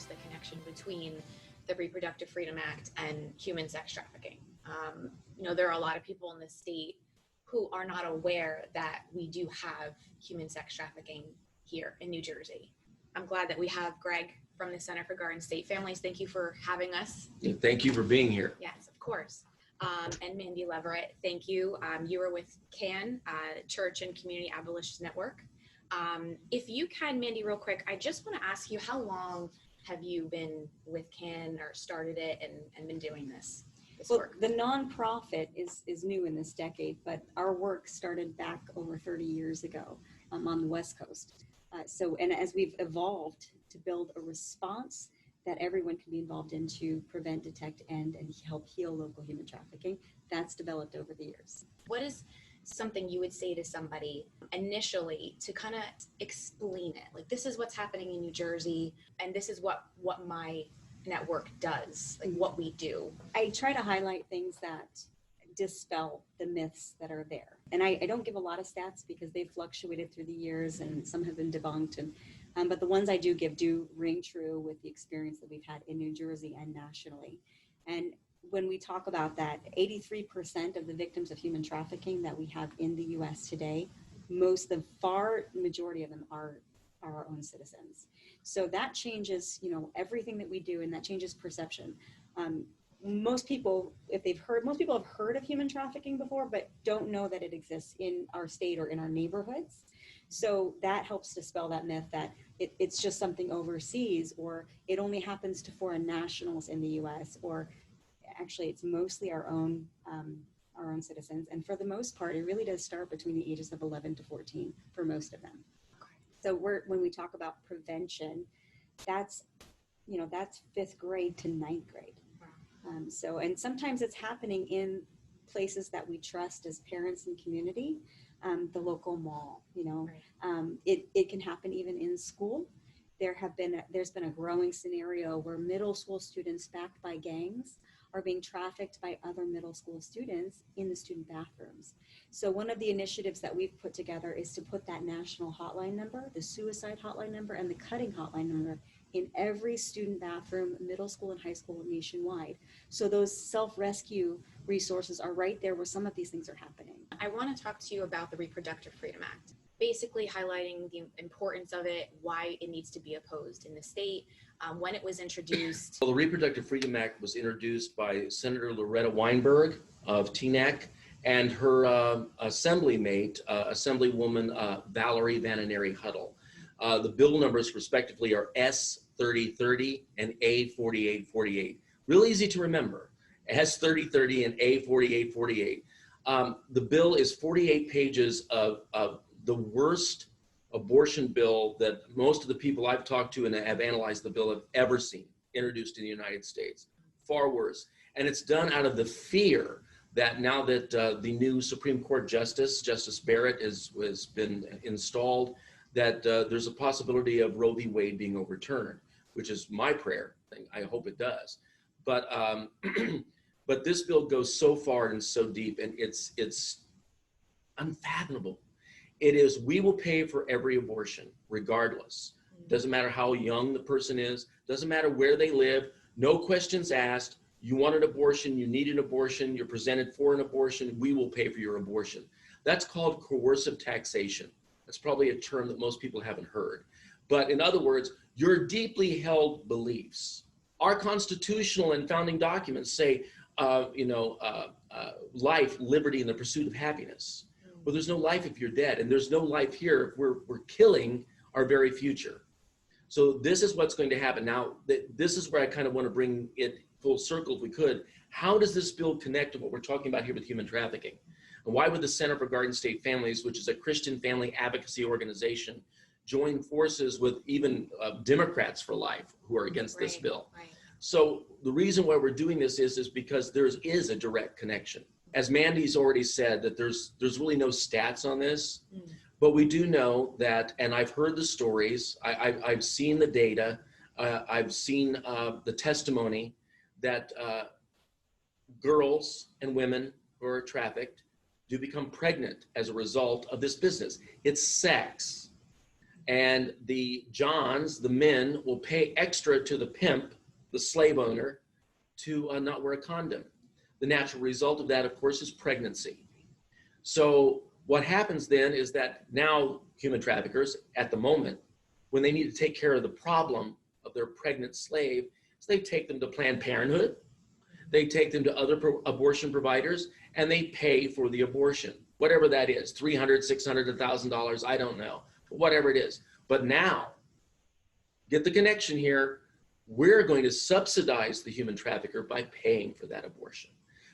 the connection between the Reproductive Freedom Act and human sex trafficking. There are a lot of people in the state who are not aware that we do have human sex trafficking here in New Jersey. I'm glad that we have Greg from the Center for Garden State Families. Thank you for having us. Thank you for being here. Yes, of course. And Mandy Leverett, thank you. You were with CAN, Church and Community Abolition Network. If you can, Mandy, real quick, I just want to ask you, how long have you been with CAN or started it and been doing this work? The nonprofit is new in this decade, but our work started back over 30 years ago on the West Coast. And as we've evolved to build a response that everyone can be involved in to prevent, detect, and help heal local human trafficking, that's developed over the years. What is something you would say to somebody initially to kind of explain it? Like, this is what's happening in New Jersey, and this is what my network does, like what we do. I try to highlight things that dispel the myths that are there. And I don't give a lot of stats because they've fluctuated through the years and some have been debunked. But the ones I do give do ring true with the experience that we've had in New Jersey and nationally. And when we talk about that, 83% of the victims of human trafficking that we have in the US today, the far majority of them are our own citizens. So that changes, everything that we do, and that changes perception. Most people have heard of human trafficking before, but don't know that it exists in our state or in our neighborhoods. So that helps dispel that myth that it's just something overseas, or it only happens to foreign nationals in the US, or actually it's mostly our own citizens. And for the most part, it really does start between the ages of 11 to 14 for most of them. So when we talk about prevention, that's 5th grade to 9th grade. And sometimes it's happening in places that we trust as parents and community, the local mall, Right. It can happen even in school. There's been a growing scenario where middle school students backed by gangs are being trafficked by other middle school students in the student bathrooms. So one of the initiatives that we've put together is to put that national hotline number, the suicide hotline number, and the cutting hotline number in every student bathroom, middle school and high school nationwide. So those self-rescue resources are right there where some of these things are happening. I want to talk to you about the Reproductive Freedom Act, basically highlighting the importance of it, why it needs to be opposed in the state, when it was introduced. Well, the Reproductive Freedom Act was introduced by Senator Loretta Weinberg of Teaneck and her assemblymate, Assemblywoman Valerie Vananeri Huddle. The bill numbers respectively are S3030 and A4848. Real easy to remember, S3030 and A4848. The bill is 48 pages of the worst abortion bill that most of the people I've talked to and have analyzed the bill have ever seen introduced in the United States. Far worse. And it's done out of the fear that now that the new Supreme Court Justice Barrett has been installed, that there's a possibility of Roe v. Wade being overturned, which is my prayer. I hope it does. But but this bill goes so far and so deep, and it's unfathomable. It is, we will pay for every abortion, regardless. Doesn't matter how young the person is, doesn't matter where they live, no questions asked. You want an abortion, you need an abortion, you're presented for an abortion, we will pay for your abortion. That's called coercive taxation. That's probably a term that most people haven't heard. But in other words, your deeply held beliefs. Our constitutional and founding documents say, life, liberty, and the pursuit of happiness. Well, there's no life if you're dead, and there's no life here if we're killing our very future. So this is what's going to happen. Now, this is where I kind of want to bring it full circle if we could. How does this bill connect to what we're talking about here with human trafficking? And why would the Center for Garden State Families, which is a Christian family advocacy organization, join forces with even Democrats for Life who are against this bill? Right. So the reason why we're doing this is because there is a direct connection. As Mandy's already said, that there's really no stats on this, but we do know that, and I've heard the stories, I've seen the data, I've seen the testimony that girls and women who are trafficked do become pregnant as a result of this business. It's sex. And the Johns, the men, will pay extra to the pimp, the slave owner, to not wear a condom. The natural result of that, of course, is pregnancy. So what happens then is that now human traffickers, at the moment, when they need to take care of the problem of their pregnant slave, so they take them to Planned Parenthood, they take them to other abortion providers, and they pay for the abortion, whatever that is, $300, $600, $1,000, I don't know, whatever it is. But now, get the connection here, we're going to subsidize the human trafficker by paying for that abortion.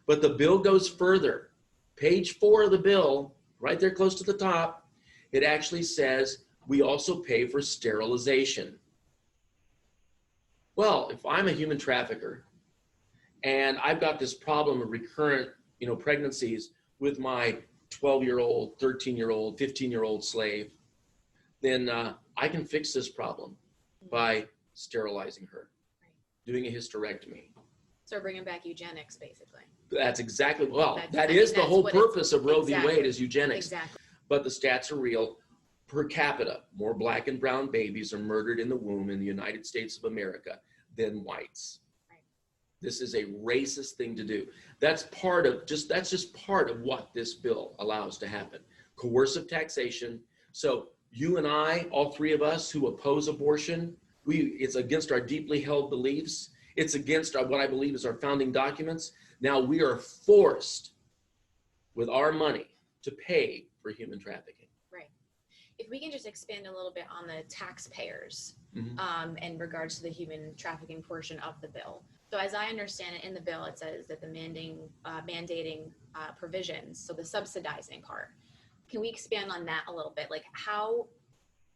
But the bill goes further. Page 4 of the bill, right there close to the top, it actually says we also pay for sterilization. Well, if I'm a human trafficker and I've got this problem of recurrent, pregnancies with my 12-year-old, 13-year-old, 15-year-old slave, then I can fix this problem by sterilizing her, doing a hysterectomy. So bringing back eugenics, basically. That's exactly, that is the whole purpose of Roe v. Wade is eugenics. Exactly. But the stats are real. Per capita, more Black and brown babies are murdered in the womb in the United States of America than whites. Right. This is a racist thing to do. That's just part of what this bill allows to happen. Coercive taxation. So you and I, all three of us who oppose abortion, it's against our deeply held beliefs. It's against what I believe is our founding documents. Now we are forced with our money to pay for human trafficking. Right. If we can just expand a little bit on the taxpayers in regards to the human trafficking portion of the bill. So as I understand it, in the bill, it says that the mandating provisions, so the subsidizing part, can we expand on that a little bit? Like how,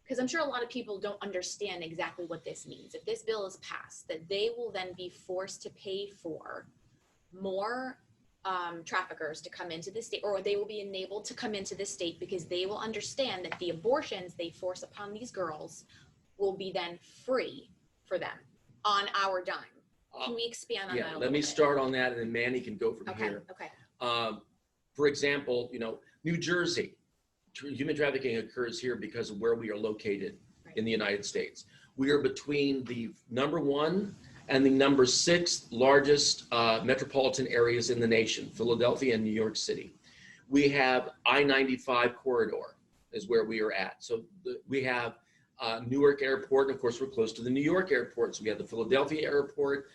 because I'm sure a lot of people don't understand exactly what this means. If this bill is passed, that they will then be forced to pay for more traffickers to come into the state, or they will be enabled to come into the state because they will understand that the abortions they force upon these girls will be then free for them on our dime. Can we expand on that a little bit? Let me start on that, and then Mandy can go from here. Okay. For example, New Jersey, human trafficking occurs here because of where we are located in the United States. We are between the number 1 and the number 6 largest metropolitan areas in the nation, Philadelphia and New York City. We have I-95 corridor is where we are at. So we have Newark Airport, and of course we're close to the New York Airport. So we have the Philadelphia Airport,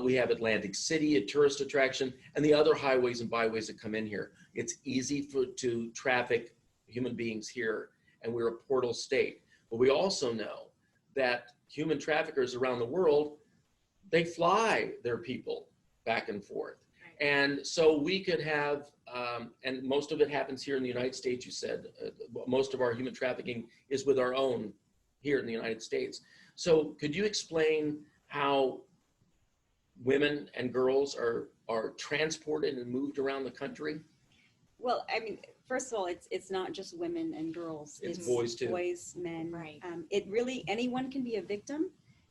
we have Atlantic City, a tourist attraction, and the other highways and byways that come in here. It's easy to traffic human beings here, and we're a portal state. But we also know that human traffickers around the world, they fly their people back and forth. Right. And so we could have, and most of it happens here in the United States, you said, most of our human trafficking is with our own here in the United States. So could you explain how women and girls are transported and moved around the country? Well, I mean, first of all, it's not just women and girls. It's boys too. Boys, men. Right. It really, anyone can be a victim,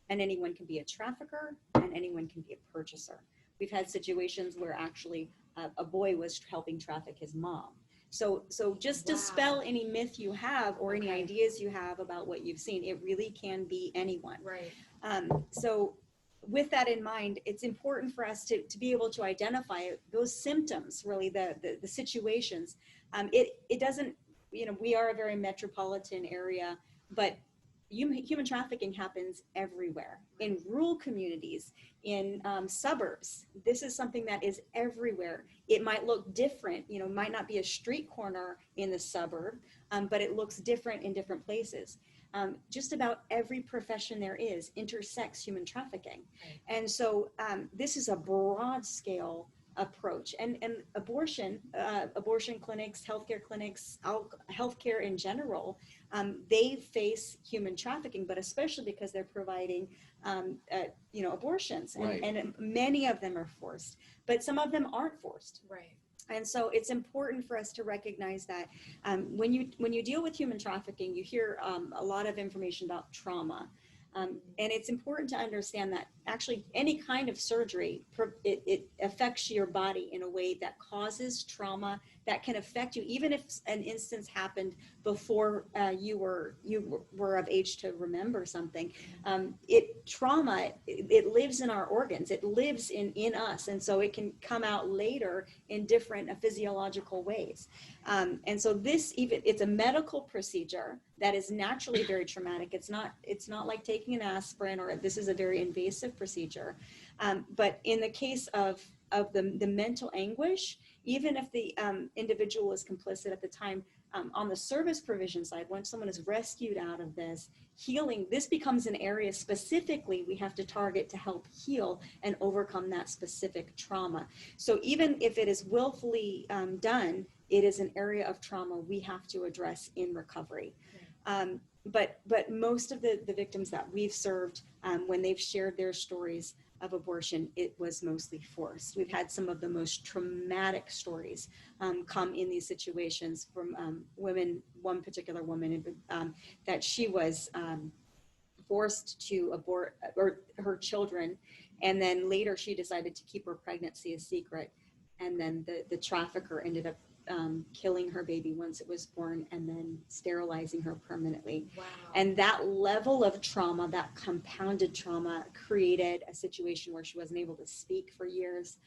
and anyone can be a trafficker, and anyone can be a purchaser. We've had situations where actually a boy was helping traffic his mom. So just to dispel any myth you have or any ideas you have about what you've seen, it really can be anyone. Right. So with that in mind, it's important for us to be able to identify those symptoms, really the situations. It doesn't, we are a very metropolitan area, but human trafficking happens everywhere, in rural communities, in suburbs. This is something that is everywhere. It might look different, might not be a street corner in the suburb, but it looks different in different places. Just about every profession there is intersects human trafficking. Right. And so this is a broad scale approach, and abortion clinics, healthcare clinics, healthcare in general, they face human trafficking, but especially because they're providing abortions, and many of them are forced, but some of them aren't forced. Right. And so it's important for us to recognize that when you deal with human trafficking, you hear a lot of information about trauma. And it's important to understand that actually any kind of surgery, it affects your body in a way that causes trauma that can affect you, even if an instance happened before you were of age to remember something. Trauma, it lives in our organs, it lives in us, and so it can come out later in different physiological ways. And so it's a medical procedure that is naturally very traumatic. It's not like taking an aspirin, or this is a very invasive procedure. But in the case of the mental anguish, even if the individual is complicit at the time, on the service provision side, when someone is rescued out of this, healing, this becomes an area specifically we have to target to help heal and overcome that specific trauma. So even if it is willfully done, it is an area of trauma we have to address in recovery. But most of the victims that we've served, when they've shared their stories of abortion, it was mostly forced. We've had some of the most traumatic stories come in these situations from women. One particular woman, that she was forced to abort her children, and then later she decided to keep her pregnancy a secret, and then the trafficker ended up killing her baby once it was born, and then sterilizing her permanently. Wow. And that level of trauma, that compounded trauma, created a situation where she wasn't able to speak for years.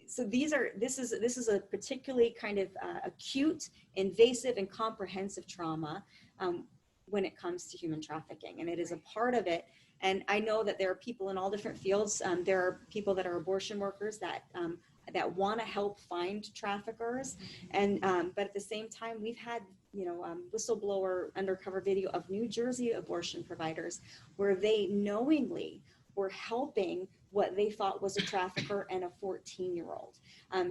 So this is a particularly kind of acute, invasive, and comprehensive trauma when it comes to human trafficking, and it is a part of it. And I know that there are people in all different fields. There are people that are abortion workers that want to help find traffickers, and but at the same time, we've had whistleblower undercover video of New Jersey abortion providers where they knowingly were helping what they thought was a trafficker and a 14-year-old.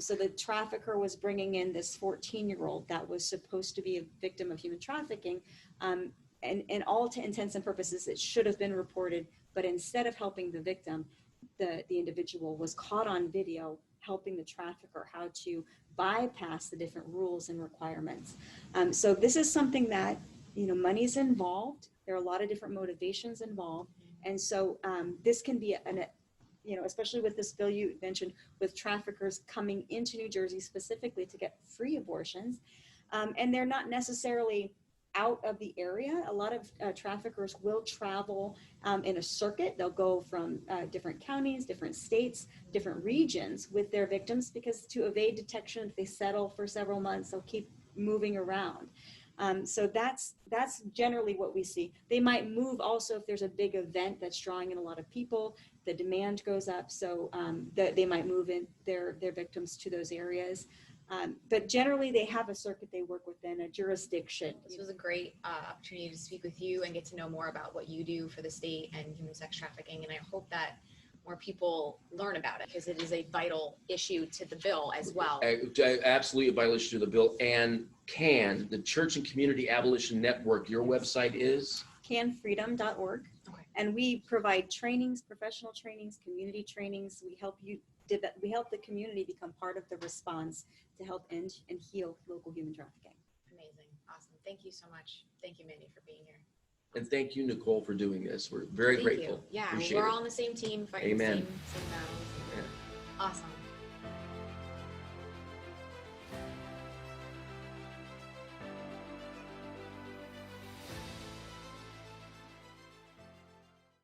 So the trafficker was bringing in this 14-year-old that was supposed to be a victim of human trafficking, and all to intents and purposes, it should have been reported, but instead of helping the victim, the individual was caught on video helping the trafficker how to bypass the different rules and requirements. So this is something that, money's involved. There are a lot of different motivations involved. And so this can be especially with this bill you mentioned, with traffickers coming into New Jersey specifically to get free abortions. And they're not necessarily out of the area. A lot of traffickers will travel in a circuit. They'll go from different counties, different states, different regions with their victims, because to evade detection, if they settle for several months, they'll keep moving around. So that's generally what we see. They might move also if there's a big event that's drawing in a lot of people, the demand goes up. So they might move in their victims to those areas. But generally, they have a circuit they work within, a jurisdiction. This was a great opportunity to speak with you and get to know more about what you do for the state and human sex trafficking. And I hope that more people learn about it, because it is a vital issue to the bill as well. Absolutely a vital issue to the bill. And the Church and Community Abolition Network, your website is? canfreedom.org. Okay. And we provide trainings, professional trainings, community trainings. We help the community become part of the response to help end and heal local human trafficking. Amazing. Awesome. Thank you so much. Thank you, Mandy, for being here. And thank you, Nicole, for doing this. We're very Thank grateful. you. Yeah, Appreciate we're it. all on the same team, fighting Amen. the same battles. Yeah. Awesome.